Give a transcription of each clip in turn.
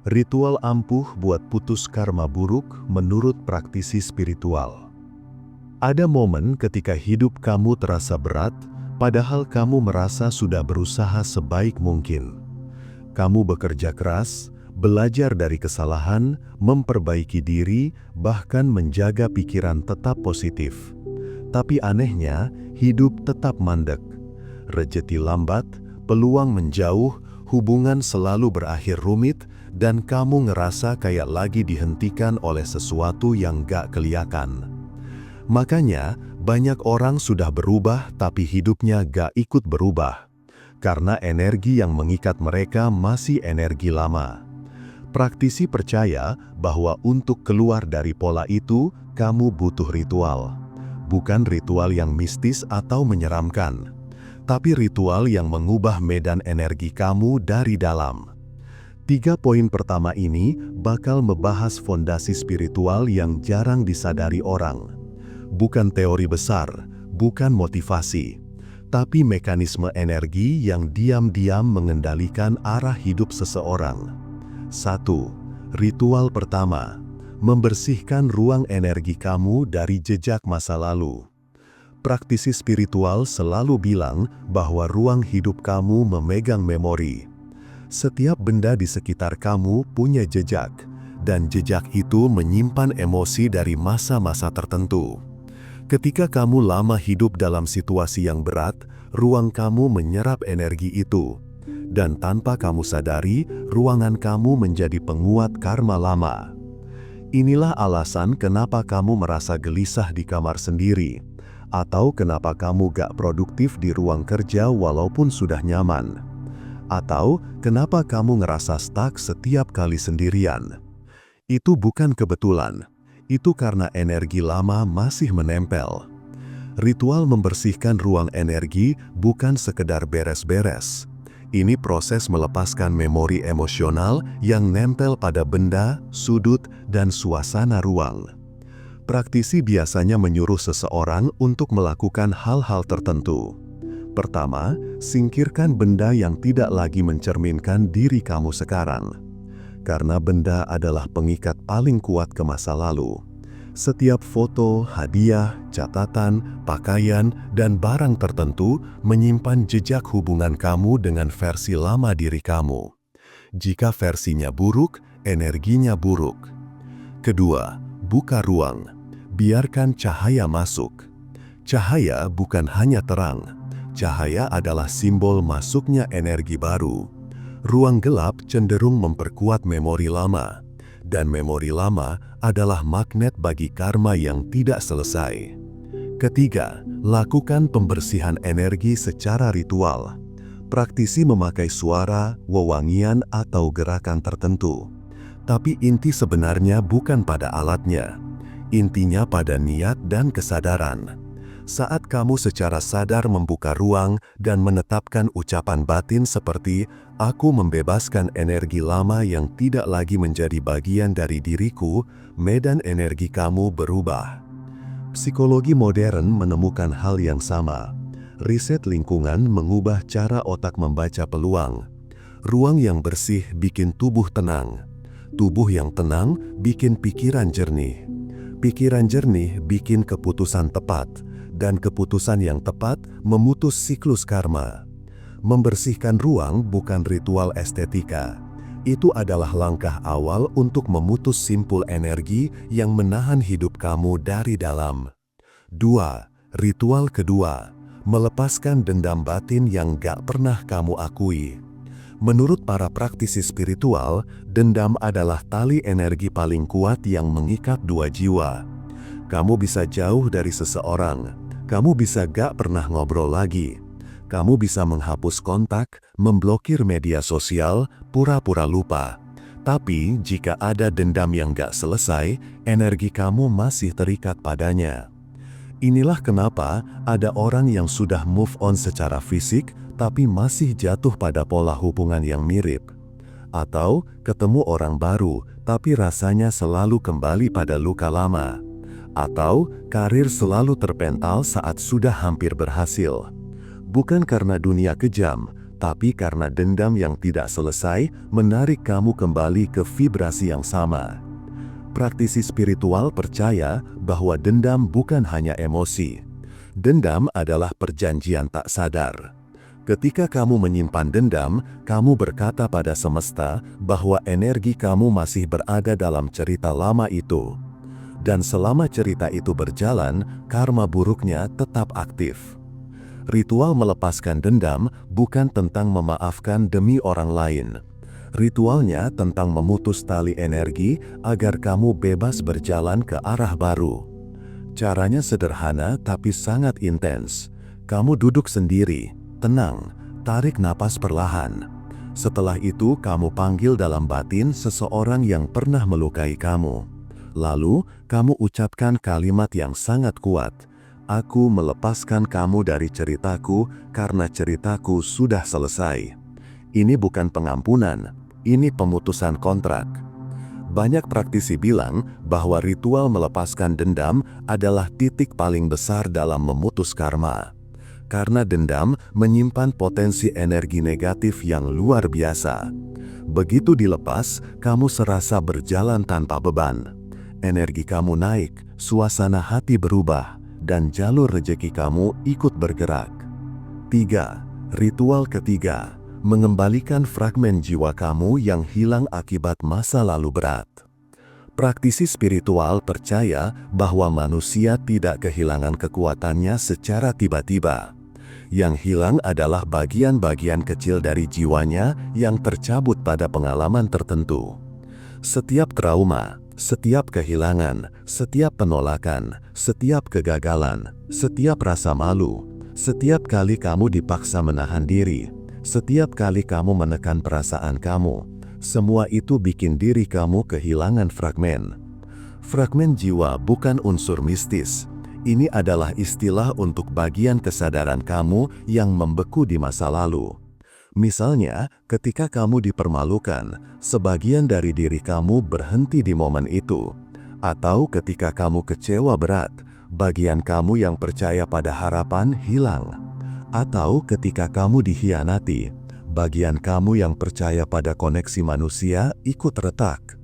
Ritual ampuh buat putus karma buruk menurut praktisi spiritual. Ada momen ketika hidup kamu terasa berat, padahal kamu merasa sudah berusaha sebaik mungkin. Kamu bekerja keras, belajar dari kesalahan, memperbaiki diri, bahkan menjaga pikiran tetap positif. Tapi anehnya, hidup tetap mandek. Rezeki lambat, peluang menjauh, hubungan selalu berakhir rumit, dan kamu ngerasa kayak lagi dihentikan oleh sesuatu yang gak kelihatan. Makanya, banyak orang sudah berubah tapi hidupnya gak ikut berubah. Karena energi yang mengikat mereka masih energi lama. Praktisi percaya bahwa untuk keluar dari pola itu, kamu butuh ritual. Bukan ritual yang mistis atau menyeramkan, tapi ritual yang mengubah medan energi kamu dari dalam. 3 poin pertama ini bakal membahas fondasi spiritual yang jarang disadari orang. Bukan teori besar, bukan motivasi, tapi mekanisme energi yang diam-diam mengendalikan arah hidup seseorang. 1. Ritual pertama, membersihkan ruang energi kamu dari jejak masa lalu. Praktisi spiritual selalu bilang bahwa ruang hidup kamu memegang memori. Setiap benda di sekitar kamu punya jejak, dan jejak itu menyimpan emosi dari masa-masa tertentu. Ketika kamu lama hidup dalam situasi yang berat, ruang kamu menyerap energi itu. Dan tanpa kamu sadari, ruangan kamu menjadi penguat karma lama. Inilah alasan kenapa kamu merasa gelisah di kamar sendiri, atau kenapa kamu gak produktif di ruang kerja walaupun sudah nyaman. Atau kenapa kamu ngerasa stuck setiap kali sendirian. Itu bukan kebetulan, itu karena energi lama masih menempel. Ritual membersihkan ruang energi bukan sekedar beres-beres. Ini proses melepaskan memori emosional yang nempel pada benda, sudut, dan suasana ruang. Praktisi biasanya menyuruh seseorang untuk melakukan hal-hal tertentu. Pertama, singkirkan benda yang tidak lagi mencerminkan diri kamu sekarang. Karena benda adalah pengikat paling kuat ke masa lalu. Setiap foto, hadiah, catatan, pakaian, dan barang tertentu menyimpan jejak hubungan kamu dengan versi lama diri kamu. Jika versinya buruk, energinya buruk. Kedua, buka ruang. Biarkan cahaya masuk. Cahaya bukan hanya terang. Cahaya adalah simbol masuknya energi baru. Ruang gelap cenderung memperkuat memori lama, dan memori lama adalah magnet bagi karma yang tidak selesai. Ketiga, lakukan pembersihan energi secara ritual. Praktisi memakai suara, wewangian, atau gerakan tertentu. Tapi inti sebenarnya bukan pada alatnya. Intinya pada niat dan kesadaran. Saat kamu secara sadar membuka ruang dan menetapkan ucapan batin seperti "Aku membebaskan energi lama yang tidak lagi menjadi bagian dari diriku," medan energi kamu berubah. Psikologi modern menemukan hal yang sama. Riset lingkungan mengubah cara otak membaca peluang. Ruang yang bersih bikin tubuh tenang. Tubuh yang tenang bikin pikiran jernih. Pikiran jernih bikin keputusan tepat. Dan keputusan yang tepat memutus siklus karma. Membersihkan ruang bukan ritual estetika. Itu adalah langkah awal untuk memutus simpul energi yang menahan hidup kamu dari dalam. 2. Ritual kedua, melepaskan dendam batin yang gak pernah kamu akui. Menurut para praktisi spiritual, dendam adalah tali energi paling kuat yang mengikat dua jiwa. Kamu bisa jauh dari seseorang. Kamu bisa gak pernah ngobrol lagi. Kamu bisa menghapus kontak, memblokir media sosial, pura-pura lupa. Tapi jika ada dendam yang gak selesai, energi kamu masih terikat padanya. Inilah kenapa ada orang yang sudah move on secara fisik, tapi masih jatuh pada pola hubungan yang mirip. Atau ketemu orang baru, tapi rasanya selalu kembali pada luka lama. Atau karir selalu terpental saat sudah hampir berhasil. Bukan karena dunia kejam, tapi karena dendam yang tidak selesai menarik kamu kembali ke vibrasi yang sama. Praktisi spiritual percaya bahwa dendam bukan hanya emosi. Dendam adalah perjanjian tak sadar. Ketika kamu menyimpan dendam, kamu berkata pada semesta bahwa energi kamu masih berada dalam cerita lama itu. Dan selama cerita itu berjalan, karma buruknya tetap aktif. Ritual melepaskan dendam bukan tentang memaafkan demi orang lain. Ritualnya tentang memutus tali energi agar kamu bebas berjalan ke arah baru. Caranya sederhana tapi sangat intens. Kamu duduk sendiri, tenang, tarik napas perlahan. Setelah itu kamu panggil dalam batin seseorang yang pernah melukai kamu. Lalu kamu ucapkan kalimat yang sangat kuat. Aku melepaskan kamu dari ceritaku karena ceritaku sudah selesai. Ini bukan pengampunan, ini pemutusan kontrak. Banyak praktisi bilang bahwa ritual melepaskan dendam adalah titik paling besar dalam memutus karma. Karena dendam menyimpan potensi energi negatif yang luar biasa. Begitu dilepas, kamu serasa berjalan tanpa beban. Energi kamu naik, suasana hati berubah, dan jalur rezeki kamu ikut bergerak. 3. Ritual ketiga, mengembalikan fragmen jiwa kamu yang hilang akibat masa lalu berat. Praktisi spiritual percaya bahwa manusia tidak kehilangan kekuatannya secara tiba-tiba. Yang hilang adalah bagian-bagian kecil dari jiwanya yang tercabut pada pengalaman tertentu. Setiap trauma, setiap kehilangan, setiap penolakan, setiap kegagalan, setiap rasa malu, setiap kali kamu dipaksa menahan diri, setiap kali kamu menekan perasaan kamu, semua itu bikin diri kamu kehilangan fragmen. Fragmen jiwa bukan unsur mistis. Ini adalah istilah untuk bagian kesadaran kamu yang membeku di masa lalu. Misalnya, ketika kamu dipermalukan, sebagian dari diri kamu berhenti di momen itu. Atau ketika kamu kecewa berat, bagian kamu yang percaya pada harapan hilang. Atau ketika kamu dikhianati, bagian kamu yang percaya pada koneksi manusia ikut retak.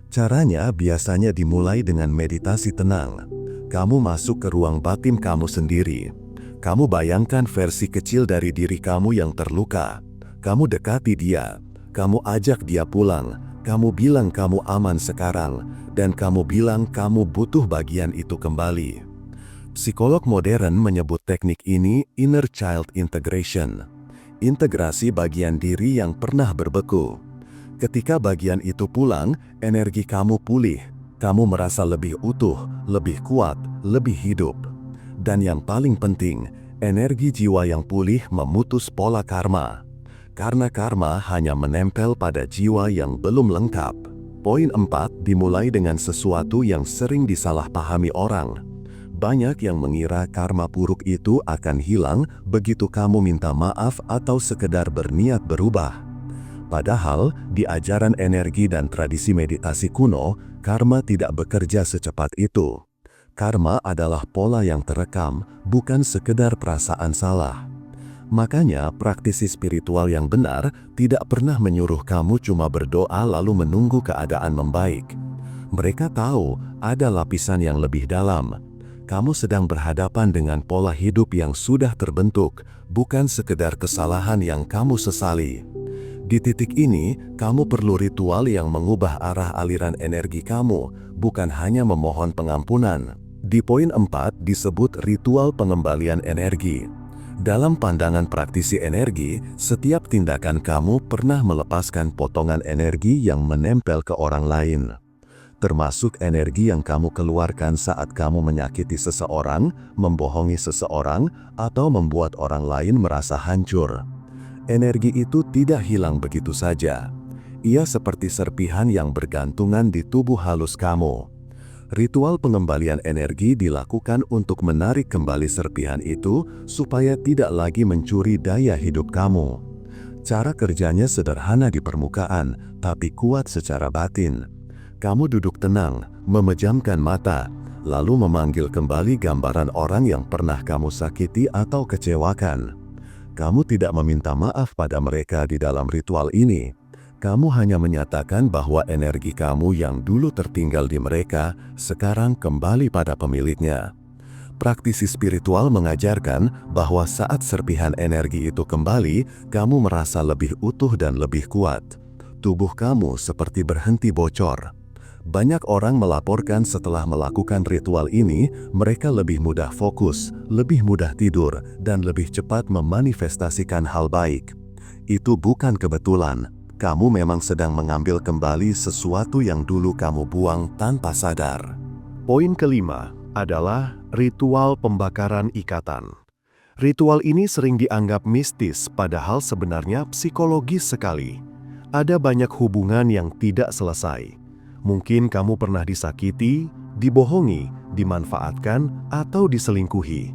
Caranya biasanya dimulai dengan meditasi tenang. Kamu masuk ke ruang batin kamu sendiri. Kamu bayangkan versi kecil dari diri kamu yang terluka. Kamu dekati dia. Kamu ajak dia pulang. Kamu bilang kamu aman sekarang. Dan kamu bilang kamu butuh bagian itu kembali. Psikolog modern menyebut teknik ini inner child integration. Integrasi bagian diri yang pernah berbeku. Ketika bagian itu pulang, energi kamu pulih. Kamu merasa lebih utuh, lebih kuat, lebih hidup. Dan yang paling penting, energi jiwa yang pulih memutus pola karma. Karena karma hanya menempel pada jiwa yang belum lengkap. Poin 4 dimulai dengan sesuatu yang sering disalahpahami orang. Banyak yang mengira karma buruk itu akan hilang begitu kamu minta maaf atau sekedar berniat berubah. Padahal, di ajaran energi dan tradisi meditasi kuno, karma tidak bekerja secepat itu. Karma adalah pola yang terekam, bukan sekedar perasaan salah. Makanya, praktisi spiritual yang benar tidak pernah menyuruh kamu cuma berdoa lalu menunggu keadaan membaik. Mereka tahu ada lapisan yang lebih dalam. Kamu sedang berhadapan dengan pola hidup yang sudah terbentuk, bukan sekedar kesalahan yang kamu sesali. Di titik ini, kamu perlu ritual yang mengubah arah aliran energi kamu, bukan hanya memohon pengampunan. Di poin 4 disebut ritual pengembalian energi. Dalam pandangan praktisi energi, setiap tindakan kamu pernah melepaskan potongan energi yang menempel ke orang lain. Termasuk energi yang kamu keluarkan saat kamu menyakiti seseorang, membohongi seseorang, atau membuat orang lain merasa hancur. Energi itu tidak hilang begitu saja. Ia seperti serpihan yang bergantungan di tubuh halus kamu. Ritual pengembalian energi dilakukan untuk menarik kembali serpihan itu supaya tidak lagi mencuri daya hidup kamu. Cara kerjanya sederhana di permukaan, tapi kuat secara batin. Kamu duduk tenang, memejamkan mata, lalu memanggil kembali gambaran orang yang pernah kamu sakiti atau kecewakan. Kamu tidak meminta maaf pada mereka di dalam ritual ini. Kamu hanya menyatakan bahwa energi kamu yang dulu tertinggal di mereka sekarang kembali pada pemiliknya. Praktisi spiritual mengajarkan bahwa saat serpihan energi itu kembali, kamu merasa lebih utuh dan lebih kuat. Tubuh kamu seperti berhenti bocor. Banyak orang melaporkan setelah melakukan ritual ini, mereka lebih mudah fokus, lebih mudah tidur, dan lebih cepat memanifestasikan hal baik. Itu bukan kebetulan. Kamu memang sedang mengambil kembali sesuatu yang dulu kamu buang tanpa sadar. Poin kelima adalah ritual pembakaran ikatan. Ritual ini sering dianggap mistis, padahal sebenarnya psikologis sekali. Ada banyak hubungan yang tidak selesai. Mungkin kamu pernah disakiti, dibohongi, dimanfaatkan, atau diselingkuhi.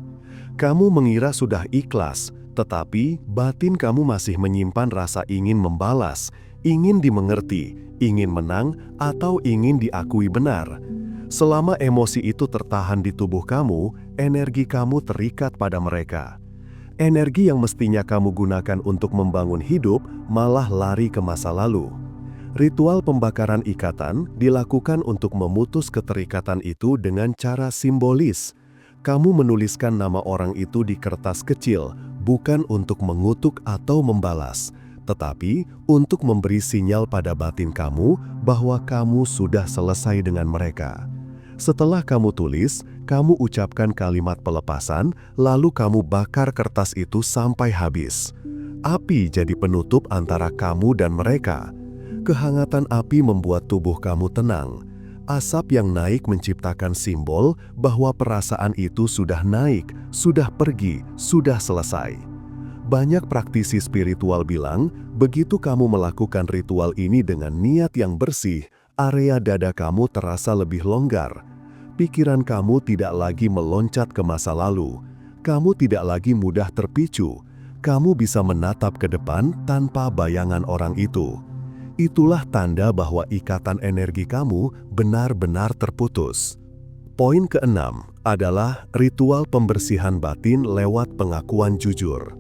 Kamu mengira sudah ikhlas, tetapi batin kamu masih menyimpan rasa ingin membalas, ingin dimengerti, ingin menang, atau ingin diakui benar. Selama emosi itu tertahan di tubuh kamu, energi kamu terikat pada mereka. Energi yang mestinya kamu gunakan untuk membangun hidup malah lari ke masa lalu. Ritual pembakaran ikatan dilakukan untuk memutus keterikatan itu dengan cara simbolis. Kamu menuliskan nama orang itu di kertas kecil, bukan untuk mengutuk atau membalas, tetapi untuk memberi sinyal pada batin kamu bahwa kamu sudah selesai dengan mereka. Setelah kamu tulis, kamu ucapkan kalimat pelepasan, lalu kamu bakar kertas itu sampai habis. Api jadi penutup antara kamu dan mereka. Kehangatan api membuat tubuh kamu tenang. Asap yang naik menciptakan simbol bahwa perasaan itu sudah naik, sudah pergi, sudah selesai. Banyak praktisi spiritual bilang, begitu kamu melakukan ritual ini dengan niat yang bersih, area dada kamu terasa lebih longgar. Pikiran kamu tidak lagi meloncat ke masa lalu. Kamu tidak lagi mudah terpicu. Kamu bisa menatap ke depan tanpa bayangan orang itu. Itulah tanda bahwa ikatan energi kamu benar-benar terputus. Poin keenam adalah ritual pembersihan batin lewat pengakuan jujur.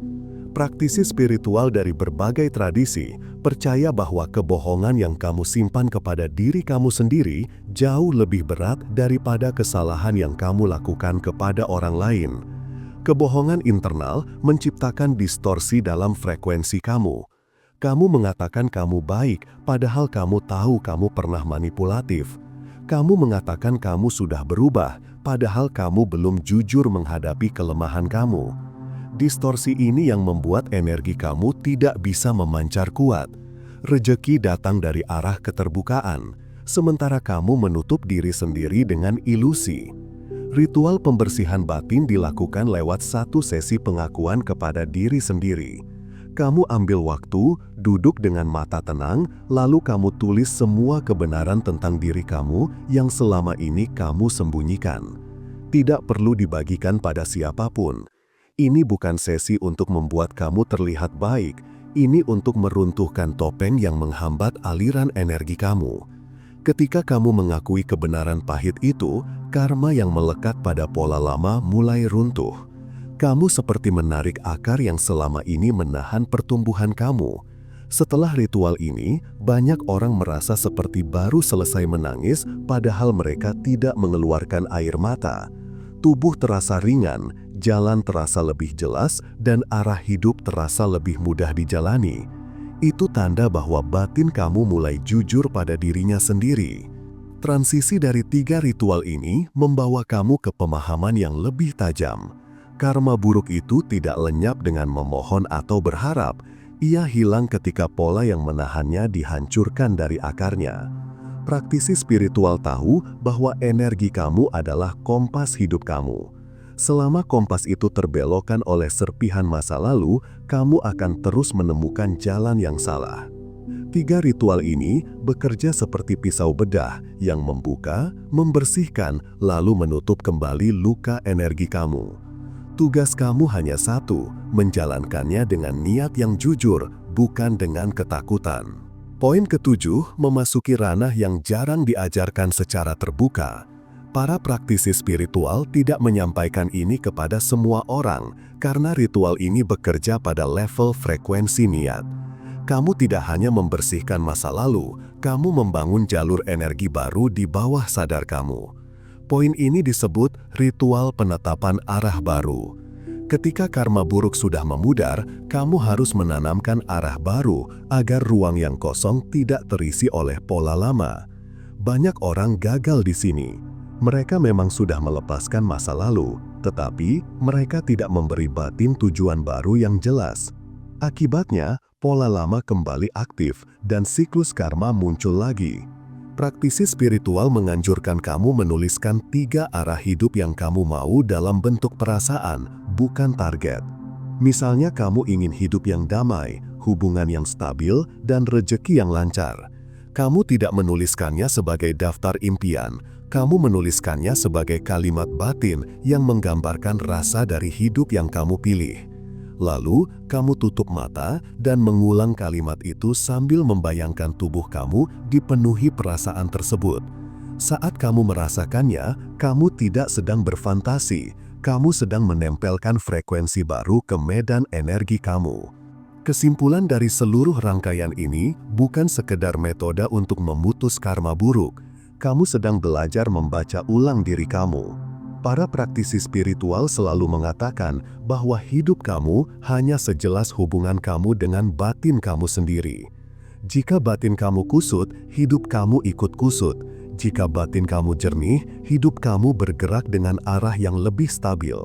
Praktisi spiritual dari berbagai tradisi percaya bahwa kebohongan yang kamu simpan kepada diri kamu sendiri jauh lebih berat daripada kesalahan yang kamu lakukan kepada orang lain. Kebohongan internal menciptakan distorsi dalam frekuensi kamu. Kamu mengatakan kamu baik, padahal kamu tahu kamu pernah manipulatif. Kamu mengatakan kamu sudah berubah, padahal kamu belum jujur menghadapi kelemahan kamu. Distorsi ini yang membuat energi kamu tidak bisa memancar kuat. Rejeki datang dari arah keterbukaan, sementara kamu menutup diri sendiri dengan ilusi. Ritual pembersihan batin dilakukan lewat satu sesi pengakuan kepada diri sendiri. Kamu ambil waktu, duduk dengan mata tenang, lalu kamu tulis semua kebenaran tentang diri kamu yang selama ini kamu sembunyikan. Tidak perlu dibagikan pada siapapun. Ini bukan sesi untuk membuat kamu terlihat baik, ini untuk meruntuhkan topeng yang menghambat aliran energi kamu. Ketika kamu mengakui kebenaran pahit itu, karma yang melekat pada pola lama mulai runtuh. Kamu seperti menarik akar yang selama ini menahan pertumbuhan kamu. Setelah ritual ini, banyak orang merasa seperti baru selesai menangis, padahal mereka tidak mengeluarkan air mata. Tubuh terasa ringan, jalan terasa lebih jelas, dan arah hidup terasa lebih mudah dijalani. Itu tanda bahwa batin kamu mulai jujur pada dirinya sendiri. Transisi dari 3 ritual ini membawa kamu ke pemahaman yang lebih tajam. Karma buruk itu tidak lenyap dengan memohon atau berharap. Ia hilang ketika pola yang menahannya dihancurkan dari akarnya. Praktisi spiritual tahu bahwa energi kamu adalah kompas hidup kamu. Selama kompas itu terbelokkan oleh serpihan masa lalu, kamu akan terus menemukan jalan yang salah. 3 ritual ini bekerja seperti pisau bedah yang membuka, membersihkan, lalu menutup kembali luka energi kamu. Tugas kamu hanya satu, menjalankannya dengan niat yang jujur, bukan dengan ketakutan. Poin ketujuh memasuki ranah yang jarang diajarkan secara terbuka. Para praktisi spiritual tidak menyampaikan ini kepada semua orang karena ritual ini bekerja pada level frekuensi niat. Kamu tidak hanya membersihkan masa lalu, kamu membangun jalur energi baru di bawah sadar kamu. Poin ini disebut ritual penetapan arah baru. Ketika karma buruk sudah memudar, kamu harus menanamkan arah baru agar ruang yang kosong tidak terisi oleh pola lama. Banyak orang gagal di sini. Mereka memang sudah melepaskan masa lalu, tetapi mereka tidak memberi batin tujuan baru yang jelas. Akibatnya, pola lama kembali aktif dan siklus karma muncul lagi. Praktisi spiritual menganjurkan kamu menuliskan 3 arah hidup yang kamu mau dalam bentuk perasaan, bukan target. Misalnya kamu ingin hidup yang damai, hubungan yang stabil, dan rejeki yang lancar. Kamu tidak menuliskannya sebagai daftar impian, kamu menuliskannya sebagai kalimat batin yang menggambarkan rasa dari hidup yang kamu pilih. Lalu, kamu tutup mata dan mengulang kalimat itu sambil membayangkan tubuh kamu dipenuhi perasaan tersebut. Saat kamu merasakannya, kamu tidak sedang berfantasi, kamu sedang menempelkan frekuensi baru ke medan energi kamu. Kesimpulan dari seluruh rangkaian ini bukan sekedar metode untuk memutus karma buruk. Kamu sedang belajar membaca ulang diri kamu. Para praktisi spiritual selalu mengatakan bahwa hidup kamu hanya sejelas hubungan kamu dengan batin kamu sendiri. Jika batin kamu kusut, hidup kamu ikut kusut. Jika batin kamu jernih, hidup kamu bergerak dengan arah yang lebih stabil.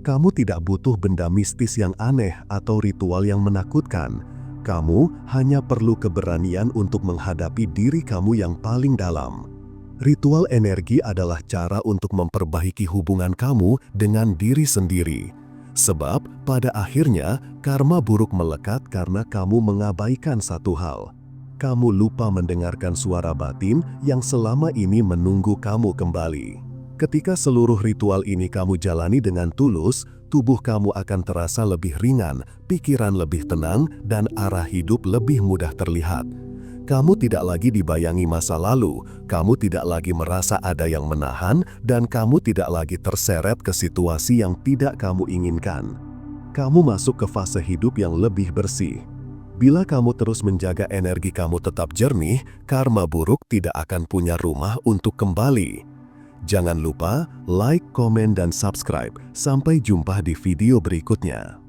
Kamu tidak butuh benda mistis yang aneh atau ritual yang menakutkan. Kamu hanya perlu keberanian untuk menghadapi diri kamu yang paling dalam. Ritual energi adalah cara untuk memperbaiki hubungan kamu dengan diri sendiri. Sebab pada akhirnya karma buruk melekat karena kamu mengabaikan satu hal. Kamu lupa mendengarkan suara batin yang selama ini menunggu kamu kembali. Ketika seluruh ritual ini kamu jalani dengan tulus, tubuh kamu akan terasa lebih ringan, pikiran lebih tenang, dan arah hidup lebih mudah terlihat. Kamu tidak lagi dibayangi masa lalu, kamu tidak lagi merasa ada yang menahan, dan kamu tidak lagi terseret ke situasi yang tidak kamu inginkan. Kamu masuk ke fase hidup yang lebih bersih. Bila kamu terus menjaga energi kamu tetap jernih, karma buruk tidak akan punya rumah untuk kembali. Jangan lupa like, komen, dan subscribe. Sampai jumpa di video berikutnya.